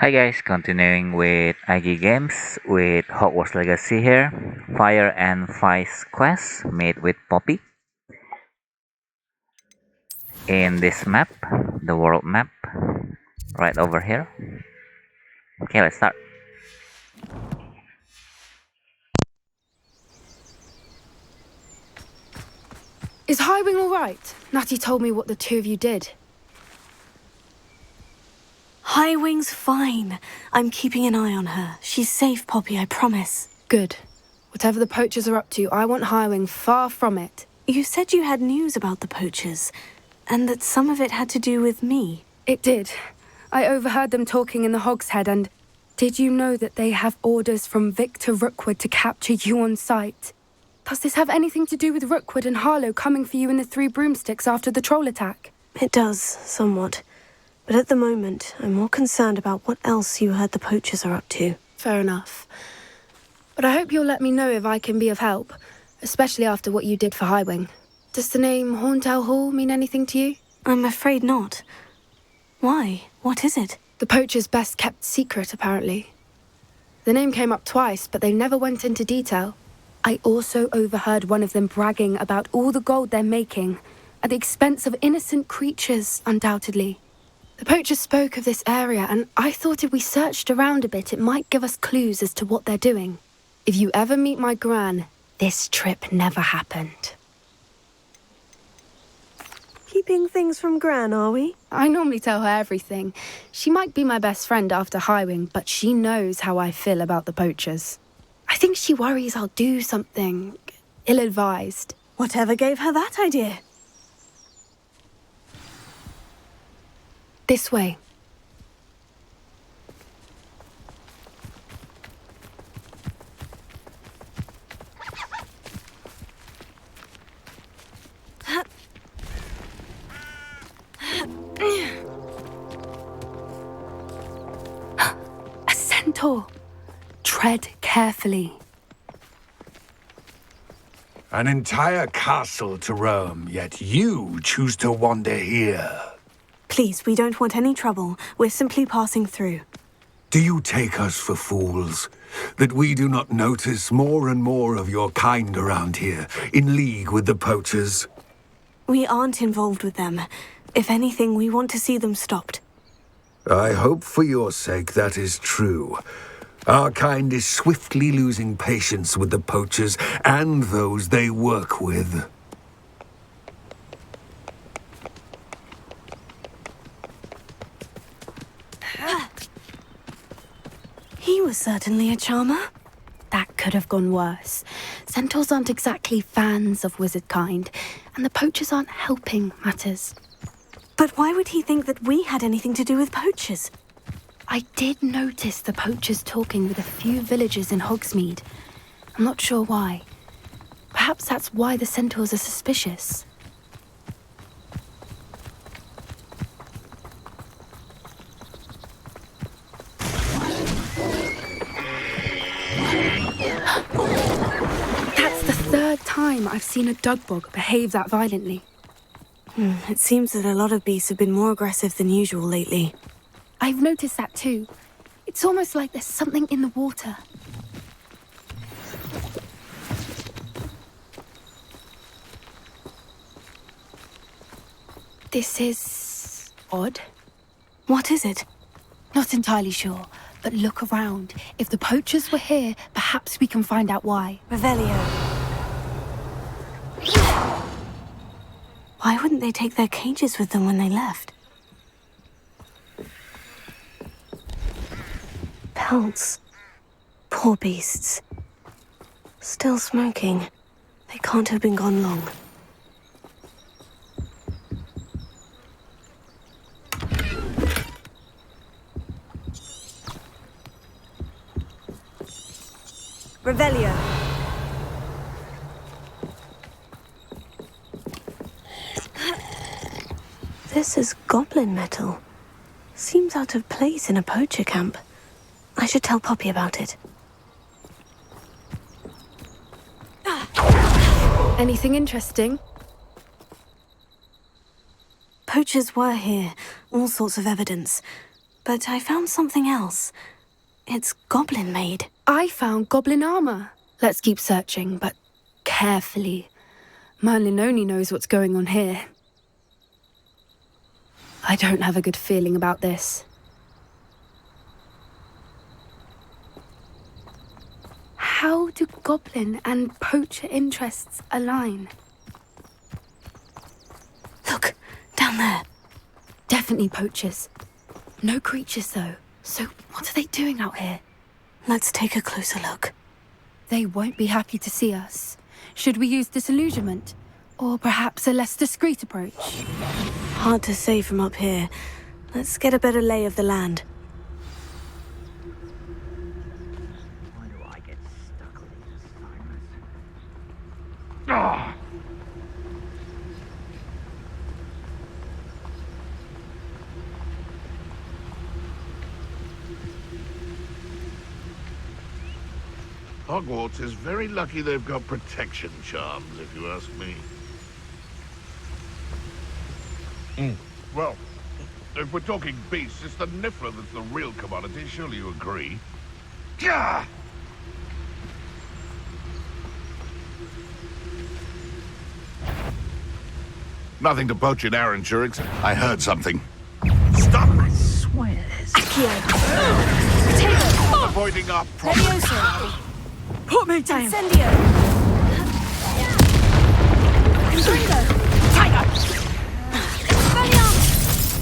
Hi guys, continuing with I-GGames with Hogwarts Legacy here. Fire and Vice quest made with Poppy. In this map, the world map, right over here. Okay, let's start. Is Highwing all right? Natty told me what the two of you did. Highwing's fine. I'm keeping an eye on her. She's safe, Poppy, I promise. Good. Whatever the poachers are up to, I want Highwing far from it. You said you had news about the poachers, and that some of it had to do with me. It did. I overheard them talking in the Hogshead, and did you know that they have orders from Victor Rookwood to capture you on sight? Does this have anything to do with Rookwood and Harlow coming for you in the Three Broomsticks after the troll attack? It does, somewhat. But at the moment, I'm more concerned about what else you heard the poachers are up to. Fair enough. But I hope you'll let me know if I can be of help, especially after what you did for Highwing. Does the name Horntail Hall mean anything to you? I'm afraid not. Why? What is it? The poacher's best kept secret, apparently. The name came up twice, but they never went into detail. I also overheard one of them bragging about all the gold they're making, at the expense of innocent creatures, undoubtedly. The poacher spoke of this area, and I thought if we searched around a bit, it might give us clues as to what they're doing. If you ever meet my Gran, this trip never happened. Keeping things from Gran, are we? I normally tell her everything. She might be my best friend after Highwing, but she knows how I feel about the poachers. I think she worries I'll do something ill-advised. Whatever gave her that idea? This way. A centaur. Tread carefully. An entire castle to roam, yet you choose to wander here. Please, we don't want any trouble. We're simply passing through. Do you take us for fools? That we do not notice more and more of your kind around here, in league with the poachers? We aren't involved with them. If anything, we want to see them stopped. I hope for your sake that is true. Our kind is swiftly losing patience with the poachers and those they work with. He was certainly a charmer. That could have gone worse. Centaurs aren't exactly fans of wizard kind, and the poachers aren't helping matters. But why would he think that we had anything to do with poachers? I did notice the poachers talking with a few villagers in Hogsmeade. I'm not sure why. Perhaps that's why the centaurs are suspicious. That's the third time I've seen a dugbog behave that violently. It seems that a lot of beasts have been more aggressive than usual lately. I've noticed that too. It's almost like there's something in the water. This is odd. What is it? Not entirely sure, but look around. If the poachers were here, perhaps we can find out why. Revelio. Why wouldn't they take their cages with them when they left? Pelts. Poor beasts. Still smoking. They can't have been gone long. Revelio. This is goblin metal. Seems out of place in a poacher camp. I should tell Poppy about it. Anything interesting? Poachers were here. All sorts of evidence. but I found something else. It's goblin made. I found goblin armor. Let's keep searching, but carefully. Merlin only knows what's going on here. I don't have a good feeling about this. How do goblin and poacher interests align? Look, down there. Definitely poachers. No creatures, though. So what are they doing out here? Let's take a closer look. They won't be happy to see us. Should we use disillusionment? Or perhaps a less discreet approach? Hard to say from up here. Let's get a better lay of the land. Why do I get stuck with these assignments? Hogwarts is very lucky they've got protection charms, if you ask me. Well, if we're talking beasts, it's the Niffler that's the real commodity, surely you agree? Gah! Nothing to poach in Aranshurix. I heard something. Stop! I swear this. Avoiding our problem. Put me down! Incendio!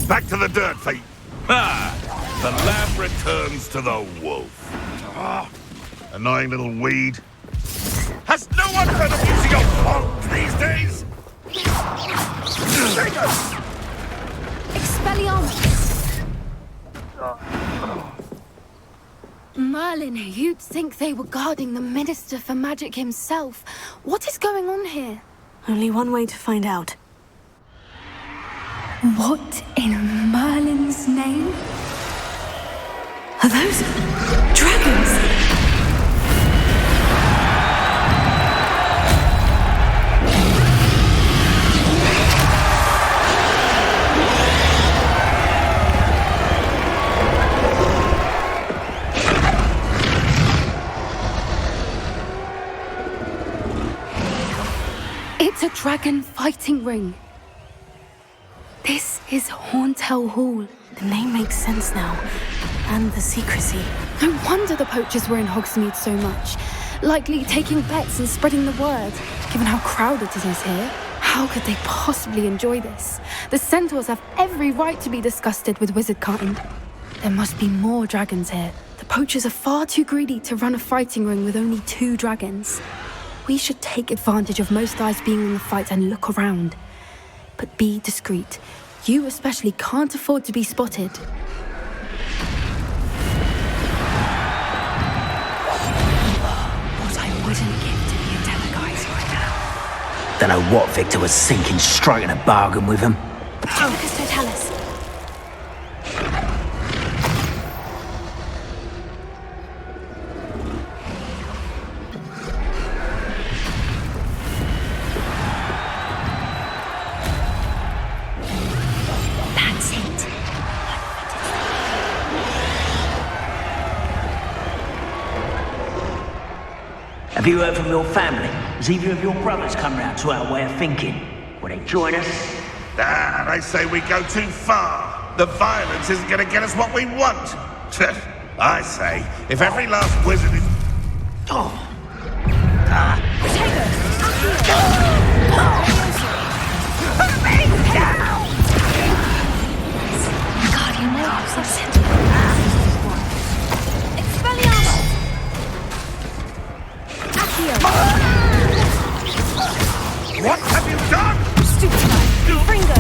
Back to the dirt, feet. Ah! The lamb returns to the wolf. Ah, annoying little weed. Has no one heard of using a wand these days? Expelliarmus! Merlin, you'd think they were guarding the Minister for Magic himself. What is going on here? Only one way to find out. What in Merlin's name? Are those dragons? It's a dragon fighting ring. This is Horntail Hall. The name makes sense now. And the secrecy. No wonder the poachers were in Hogsmeade so much. Likely taking bets and spreading the word, given how crowded it is here. How could they possibly enjoy this? The centaurs have every right to be disgusted with wizard kind. There must be more dragons here. The poachers are far too greedy to run a fighting ring with only 2 dragons. We should take advantage of most eyes being on the fight and look around. But be discreet. You especially can't afford to be spotted. What I wouldn't give to be a Teleguise right now. Don't know what Victor was thinking, striking a bargain with him. Lucas Totalis. That's it. Have you heard from your family? Has either of your brothers come round to our way of thinking? Will they join us? Ah, they say we go too far. The violence isn't going to get us what we want. I say, if every last wizard is... Oh, Guardian Wolves are sent. Expelliarmus! Accio! What have you done? Fringo!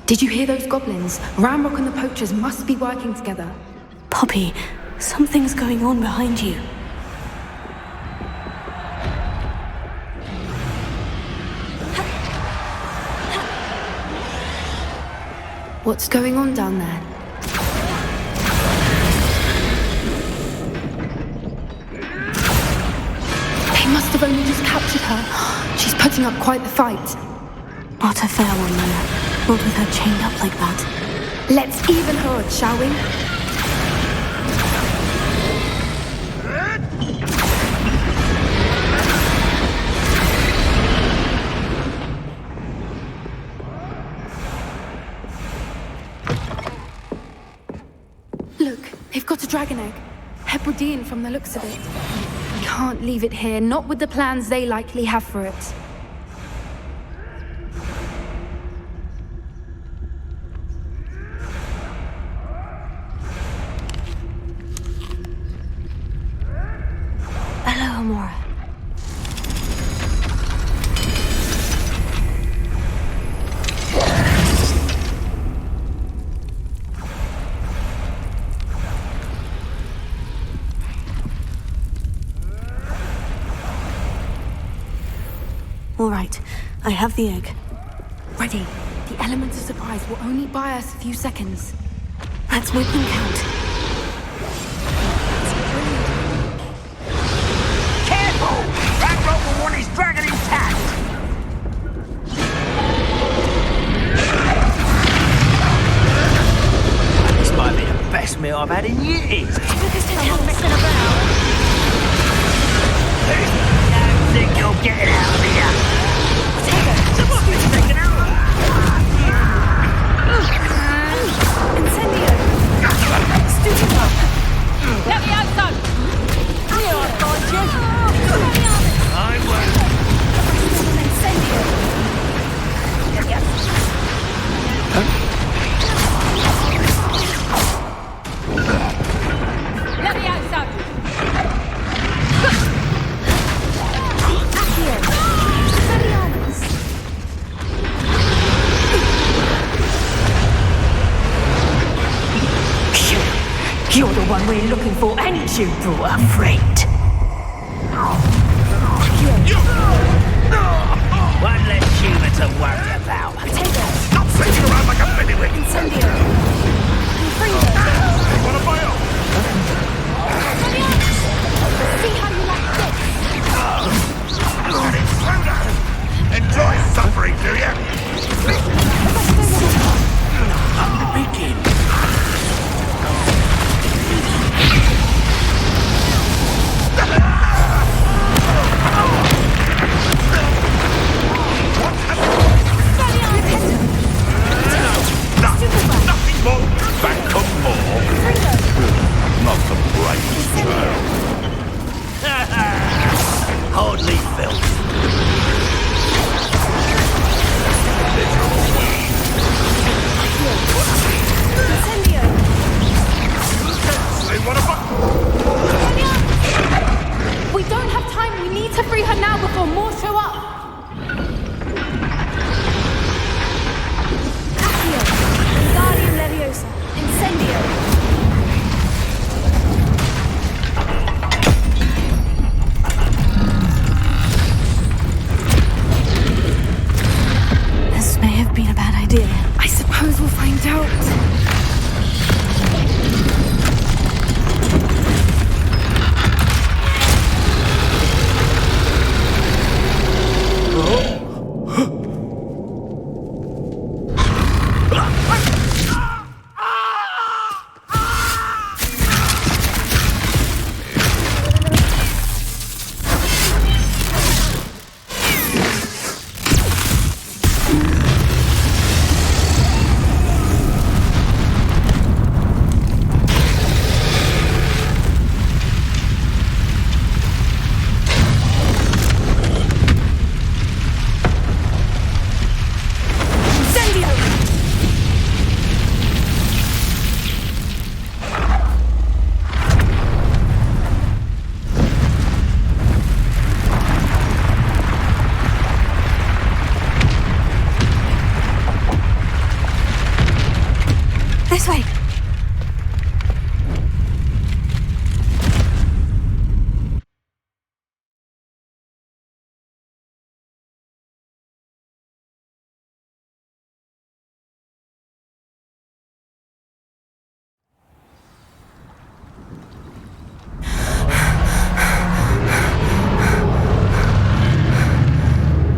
Did you hear those goblins? Ramrock and the poachers must be working together. Poppy, something's going on behind you. What's going on down there? They must have only just captured her. She's putting up quite the fight. Not a fair one, Mona. Not with her chained up like that. Let's even her odds, shall we? Look, they've got a dragon egg. Hebridean from the looks of it. We can't leave it here, not with the plans they likely have for it. Hello, Amora. All right, I have the egg. Ready. The element of surprise will only buy us a few seconds. Let's make them count. Careful! That rope will want his dragon intact! This might be the best meal I've had in years. Someone messing about. Don't think you'll get it out of here. Someone's been taken out. Incendio! Stupid! Let me out, son! Here, I've got you! I won't. Incendio! Let me out, son! You're the one we're looking for, and you brought a friend. One less human to worry about. Stop sitting around like a billywig! Incendio! You want a bio? See how you like this? Enjoy suffering, do you? Begin. Nothing more. Back on more. Not the brightest child. Hardly felt. Literal weed. They want to We don't have time. We need to free her now before more show up. Wingardium Leviosa! Incendio! This may have been a bad idea. I suppose we'll find out. This way!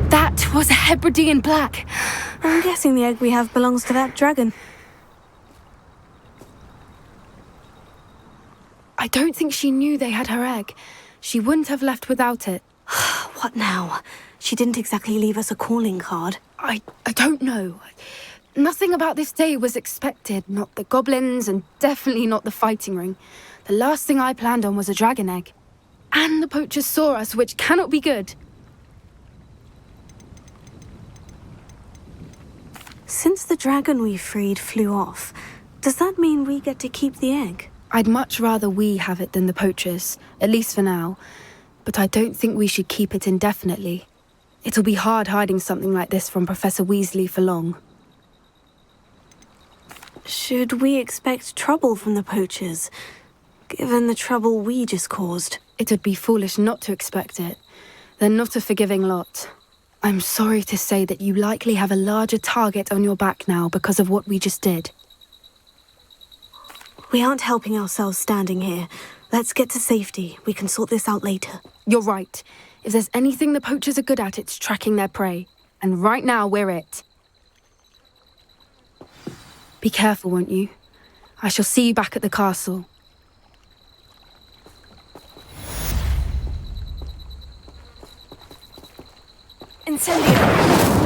That was a hebridean black. I'm guessing the egg we have belongs to that dragon. I don't think she knew they had her egg. She wouldn't have left without it. What now? She didn't exactly leave us a calling card. I don't know. Nothing about this day was expected. Not the goblins, and definitely not the fighting ring. The last thing I planned on was a dragon egg. And the poachers saw us, which cannot be good. Since the dragon we freed flew off, does that mean we get to keep the egg? I'd much rather we have it than the poachers, at least for now. But I don't think we should keep it indefinitely. It'll be hard hiding something like this from Professor Weasley for long. Should we expect trouble from the poachers, given the trouble we just caused? It would be foolish not to expect it. They're not a forgiving lot. I'm sorry to say that you likely have a larger target on your back now because of what we just did. We aren't helping ourselves standing here. Let's get to safety. We can sort this out later. You're right. If there's anything the poachers are good at, it's tracking their prey. And right now, we're it. Be careful, won't you? I shall see you back at the castle. Incendio!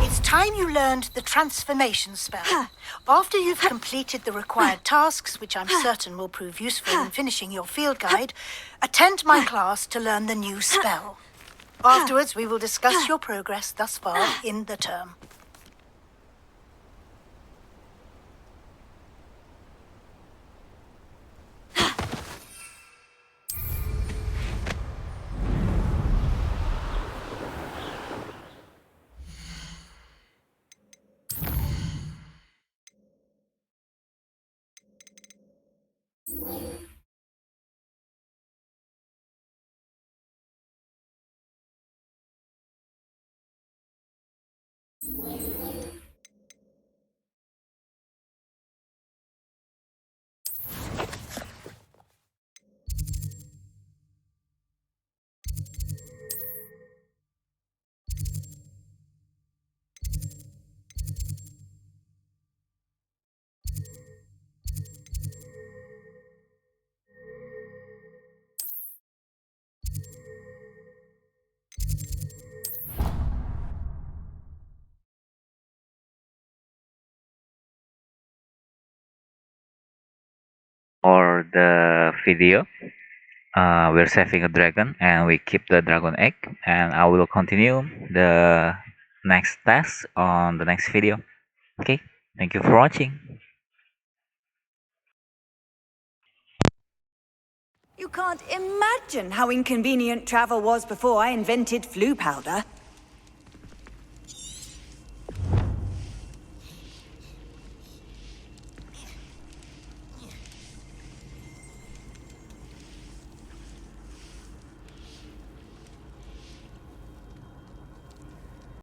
It's time you learned the transformation spell. After you've completed the required tasks, which I'm certain will prove useful in finishing your field guide, attend my class to learn the new spell. Afterwards, we will discuss your progress thus far in the term. For the video, we're saving a dragon and we keep the dragon egg, and I will continue the next task on the next video. Okay, thank you for watching. You can't imagine how inconvenient travel was before I invented flu powder.